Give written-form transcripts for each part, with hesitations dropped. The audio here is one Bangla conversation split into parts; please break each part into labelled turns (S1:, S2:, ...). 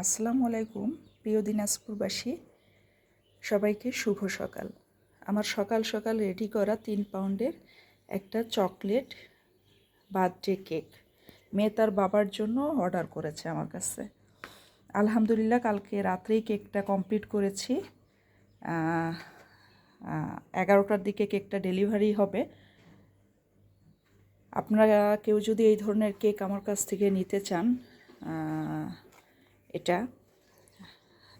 S1: আসসালামু আলাইকুম প্রিয় দিনাজপুরবাসী, সবাইকে শুভ সকাল। আমার সকাল সকাল রেডি করা 3 পাউন্ডের একটা চকলেট বার্থডে কেক মেয়ে তার বাবার জন্য অর্ডার করেছে আমার কাছে। আলহামদুলিল্লাহ কালকে রাত্রেই কেকটা কমপ্লিট করেছি। 11টার দিকে কেকটা ডেলিভারি হবে। আপনারা কেউ যদি এই ধরনের কেক আমার কাছ থেকে নিতে চান এটা,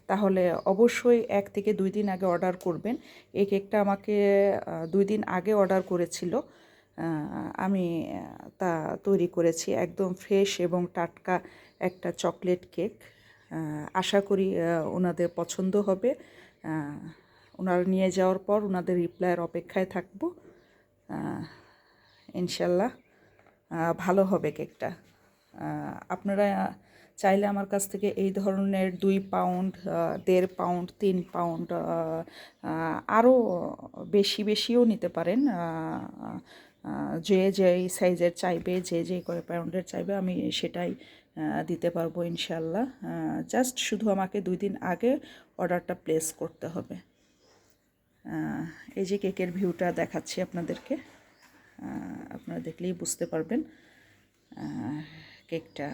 S1: তাহলে অবশ্যই 1 থেকে 2 দিন আগে অর্ডার করবেন। এই কেকটা আমাকে 2 দিন আগে অর্ডার করেছিল। আমি তা তৈরি করেছি, একদম ফ্রেশ এবং টাটকা একটা চকলেট কেক। আশা করি ওনাদের পছন্দ হবে। ওনারা নিয়ে যাওয়ার পর ওনাদের রিপ্লাইয়ের অপেক্ষায় থাকব। ইনশাল্লাহ ভালো হবে কেকটা। আপনারা চাইলে আমার কাছ থেকে এই ধরনের 2 পাউন্ড, 1.5 পাউন্ড, 3 পাউন্ড, আরও বেশিও নিতে পারেন। যে যেই সাইজের চাইবে, যে কয় পাউন্ডের চাইবে, আমি সেটাই দিতে পারবো ইনশাল্লাহ। জাস্ট শুধু আমাকে 2 দিন আগে অর্ডারটা প্লেস করতে হবে। এই যে কেকের ভিউটা দেখাচ্ছি আপনাদেরকে, আপনারা দেখলেই বুঝতে পারবেন কেকটা